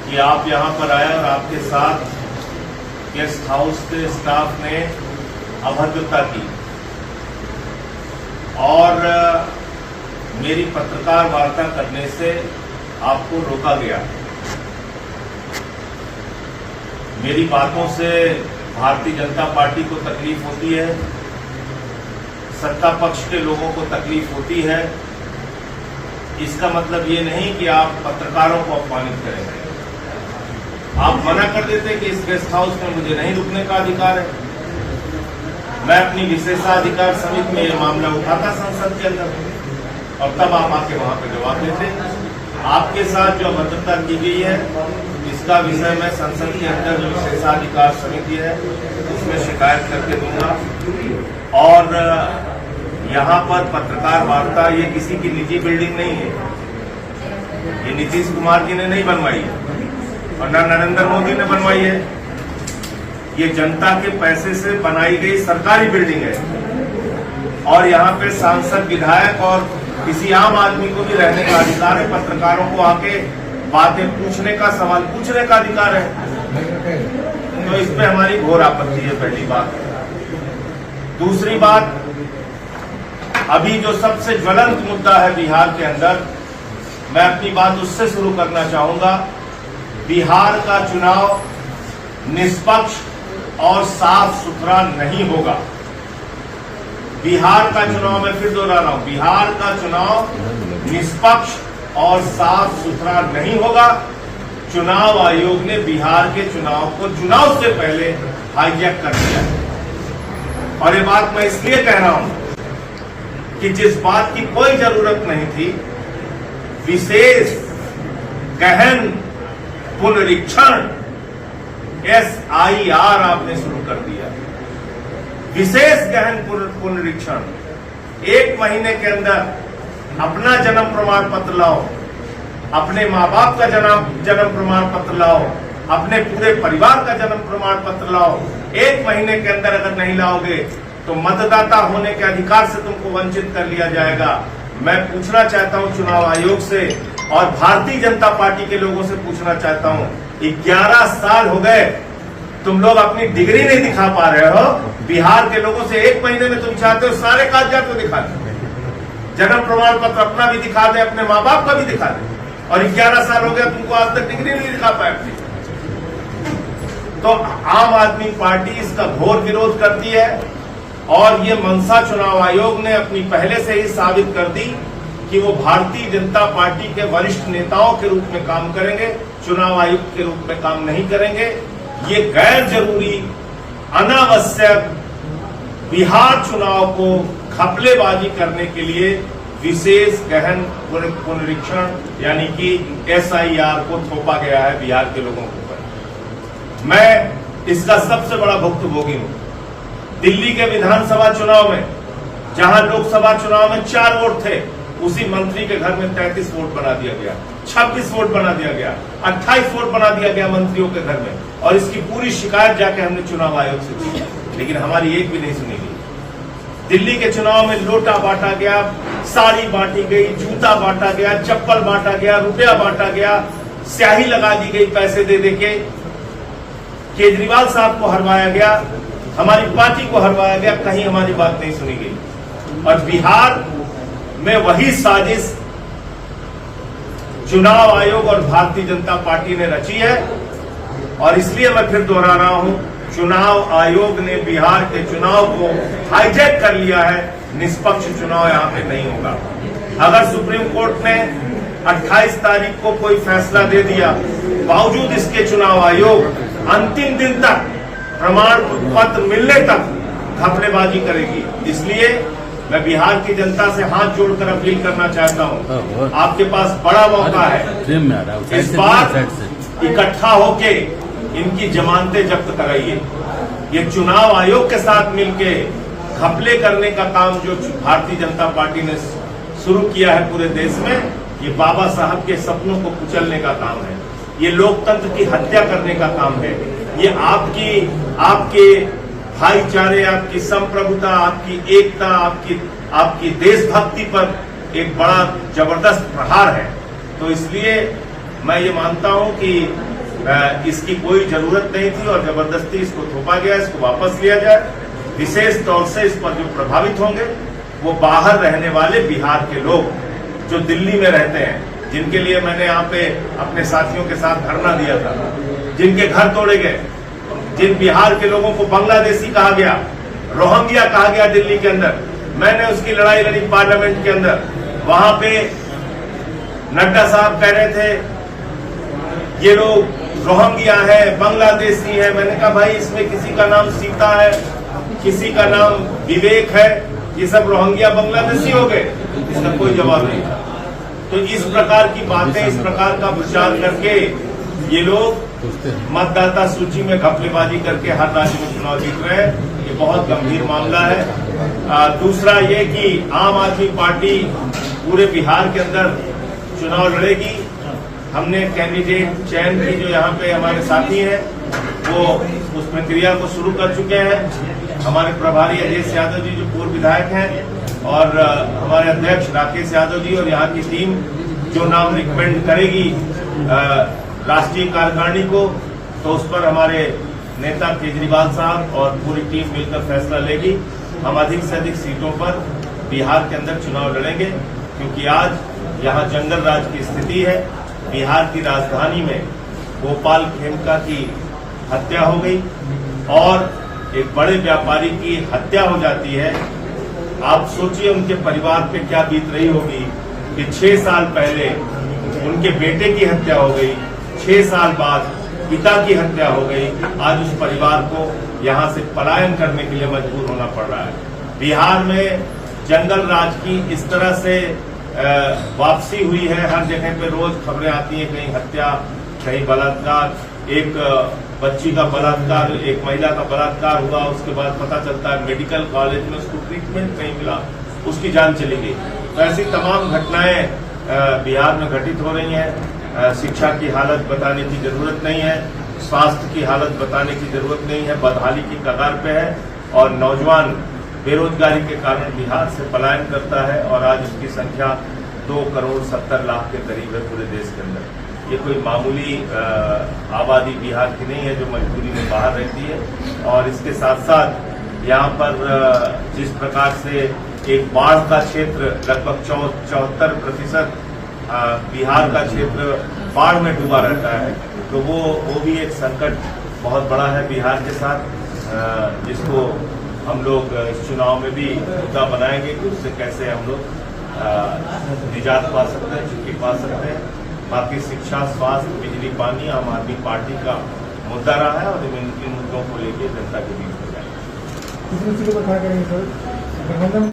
कि आप यहाँ पर आए और आपके साथ गेस्ट हाउस के स्टाफ ने अभद्रता की और मेरी पत्रकार वार्ता करने से आपको रोका गया। मेरी बातों से भारतीय जनता पार्टी को तकलीफ होती है, सत्ता पक्ष के लोगों को तकलीफ होती है। इसका मतलब ये नहीं कि आप पत्रकारों को अपमानित करेंगे। आप मना कर देते कि इस गेस्ट हाउस में मुझे नहीं रुकने का अधिकार है, मैं अपनी विशेषाधिकार समिति में यह मामला उठाता संसद के अंदर और तब आप आके वहां पर जवाब देते। आपके साथ जो अभद्रता की गई है इसका विषय मैं संसद के अंदर जो विशेषाधिकार समिति है उसमें शिकायत करके दूंगा। और यहाँ पर पत्रकार वार्ता ये किसी की निजी बिल्डिंग नहीं है, ये नीतीश कुमार जी ने नहीं बनवाई है और न नरेंद्र मोदी ने बनवाई है। ये जनता के पैसे से बनाई गई सरकारी बिल्डिंग है और यहाँ पे सांसद, विधायक और किसी आम आदमी को भी रहने का अधिकार है। पत्रकारों को आके बातें पूछने का, सवाल पूछने का अधिकार है। तो इस पे हमारी घोर आपत्ति है, पहली बात। दूसरी बात, अभी जो सबसे ज्वलंत मुद्दा है बिहार के अंदर, मैं अपनी बात उससे शुरू करना चाहूंगा। बिहार का चुनाव निष्पक्ष और साफ सुथरा नहीं होगा। बिहार का चुनाव, मैं फिर दोहरा रहा हूं, बिहार का चुनाव निष्पक्ष और साफ सुथरा नहीं होगा। चुनाव आयोग ने बिहार के चुनाव को चुनाव से पहले हाईजैक कर दिया है। और ये बात मैं इसलिए कह रहा हूं कि जिस बात की कोई जरूरत नहीं थी, विशेष गहन पुनरीक्षण SIR आपने शुरू कर दिया। विशेष गहन पुनरीक्षण, 1 महीने के अंदर अपना जन्म प्रमाण पत्र लाओ, अपने माँ बाप का जन्म प्रमाण पत्र लाओ, अपने पूरे परिवार का जन्म प्रमाण पत्र लाओ। 1 महीने के अंदर अगर नहीं लाओगे तो मतदाता होने के अधिकार से तुमको वंचित कर लिया जाएगा। मैं पूछना चाहता हूं चुनाव आयोग से और भारतीय जनता पार्टी के लोगों से पूछना चाहता हूं, 11 साल हो गए तुम लोग अपनी डिग्री नहीं दिखा पा रहे हो। बिहार के लोगों से 1 महीने में तुम चाहते हो सारे कागजात को दिखा दे, जन्म प्रमाण पत्र अपना भी दिखा दे, अपने माँ बाप का भी दिखा दे, और 11 साल हो गया तुमको आज तक डिग्री नहीं दिखा पाए अपनी। तो आम आदमी पार्टी इसका घोर विरोध करती है और ये मंशा चुनाव आयोग ने अपनी पहले से ही साबित कर दी कि वो भारतीय जनता पार्टी के वरिष्ठ नेताओं के रूप में काम करेंगे, चुनाव आयुक्त के रूप में काम नहीं करेंगे। ये गैर जरूरी, अनावश्यक बिहार चुनाव को घपलेबाजी करने के लिए विशेष गहन पुनरीक्षण यानी कि SIR को थोपा गया है बिहार के लोगों के ऊपर। मैं इसका सबसे बड़ा भुक्तभोगी हूं। दिल्ली के विधानसभा चुनाव में, जहां लोकसभा चुनाव में 4 वोट थे, उसी मंत्री के घर में 33 वोट बना दिया गया, 26 वोट बना दिया गया, 28 वोट बना दिया गया मंत्रियों के घर में। और इसकी पूरी शिकायत जाके हमने चुनाव आयोग से की, लेकिन हमारी एक भी नहीं सुनी गई। दिल्ली के चुनाव में लोटा बांटा गया, साड़ी बांटी गई, जूता बांटा गया, चप्पल बांटा गया, रुपया बांटा गया, स्याही लगा दी गई पैसे दे देके, केजरीवाल साहब को हरवाया गया, हमारी पार्टी को हरवाया गया, कहीं हमारी बात नहीं सुनी गई। और बिहार में वही साजिश चुनाव आयोग और भारतीय जनता पार्टी ने रची है। और इसलिए मैं फिर दोहरा रहा हूं, चुनाव आयोग ने बिहार के चुनाव को हाईजैक कर लिया है। निष्पक्ष चुनाव यहां पे नहीं होगा। अगर सुप्रीम कोर्ट ने 28 तारीख को कोई फैसला दे दिया, बावजूद इसके चुनाव आयोग अंतिम दिन तक, प्रमाण पत्र मिलने तक घपलेबाजी करेगी। इसलिए मैं बिहार की जनता से हाथ जोड़कर अपील करना चाहता हूं, आपके पास बड़ा मौका है, इस बार इकट्ठा होके इनकी जमानतें जब्त कराइए। ये चुनाव आयोग के साथ मिलके घपले करने का काम जो भारतीय जनता पार्टी ने शुरू किया है पूरे देश में, ये बाबा साहब के सपनों को कुचलने का काम है, ये लोकतंत्र की हत्या करने का काम है, ये आपके भाईचारे, आपकी संप्रभुता, आपकी एकता, आपकी देशभक्ति पर एक बड़ा जबरदस्त प्रहार है। तो इसलिए मैं ये मानता हूं कि इसकी कोई जरूरत नहीं थी और जबरदस्ती इसको थोपा गया, इसको वापस लिया जाए। विशेष तौर से इस पर जो प्रभावित होंगे वो बाहर रहने वाले बिहार के लोग जो दिल्ली में रहते हैं, जिनके लिए मैंने यहाँ पे अपने साथियों के साथ धरना दिया था, जिनके घर तोड़े गए, जिन बिहार के लोगों को बांग्लादेशी कहा गया, रोहिंग्या कहा गया दिल्ली के अंदर, मैंने उसकी लड़ाई लड़ी पार्लियामेंट के अंदर। वहां पे नड्डा साहब कह रहे थे ये लोग रोहिंग्या है, बांग्लादेशी है। मैंने कहा भाई इसमें किसी का नाम सीता है, किसी का नाम विवेक है, ये सब रोहिंग्या बांग्लादेशी हो गए? इसका कोई जवाब नहीं था। तो इस प्रकार की बातें, इस प्रकार का प्रचार करके ये लोग मतदाता सूची में घपलेबाजी करके हर राज्य में चुनाव जीत रहे हैं। ये बहुत गंभीर मामला है। दूसरा ये कि आम आदमी पार्टी पूरे बिहार के अंदर चुनाव लड़ेगी। हमने कैंडिडेट चयन की, जो यहाँ पे हमारे साथी हैं वो उस प्रक्रिया को शुरू कर चुके हैं। हमारे प्रभारी अजय यादव जी जो पूर्व विधायक हैं और हमारे अध्यक्ष राकेश यादव जी और यहाँ की टीम जो नाम रिकमेंड करेगी राष्ट्रीय कार्यकारिणी को, तो उस पर हमारे नेता केजरीवाल साहब और पूरी टीम मिलकर फैसला लेगी। हम अधिक से अधिक सीटों पर बिहार के अंदर चुनाव लड़ेंगे, क्योंकि आज यहाँ जंगल राज की स्थिति है। बिहार की राजधानी में गोपाल खेमका की हत्या हो गई और एक बड़े व्यापारी की हत्या हो जाती है। आप सोचिए उनके परिवार पे क्या बीत रही होगी कि 6 साल पहले उनके बेटे की हत्या हो गई, 6 साल बाद पिता की हत्या हो गई। आज उस परिवार को यहाँ से पलायन करने के लिए मजबूर होना पड़ रहा है। बिहार में जंगल राज की इस तरह से वापसी हुई है। हर जगह पे रोज खबरें आती हैं, कहीं हत्या, कहीं बलात्कार, एक बच्ची का बलात्कार, एक महिला का बलात्कार हुआ, उसके बाद पता चलता है मेडिकल कॉलेज में उसको ट्रीटमेंट नहीं मिला, उसकी जान चली गई। तो ऐसी तमाम घटनाएं बिहार में घटित हो रही हैं। शिक्षा की हालत बताने की जरूरत नहीं है, स्वास्थ्य की हालत बताने की जरूरत नहीं है, बदहाली की कगार पे है और नौजवान बेरोजगारी के कारण बिहार से पलायन करता है और आज उसकी संख्या 2,70,00,000 के करीब है पूरे देश के अंदर। ये कोई मामूली आबादी बिहार की नहीं है जो मजबूरी में बाहर रहती है। और इसके साथ साथ यहाँ पर जिस प्रकार से एक बाढ़ का क्षेत्र लगभग 74% बिहार का क्षेत्र बाढ़ में डूबा रहता है, तो वो भी एक संकट बहुत बड़ा है बिहार के साथ, जिसको हम लोग इस चुनाव में भी मुद्दा बनाएंगे कि उससे कैसे हम लोग निजात पा सकते हैं, छुट्टी पा सकते हैं। बाकी शिक्षा, स्वास्थ्य, बिजली, पानी आम आदमी पार्टी का मुद्दा रहा है और इन मुद्दों को लेकर जनता के बीच में जाएंगे।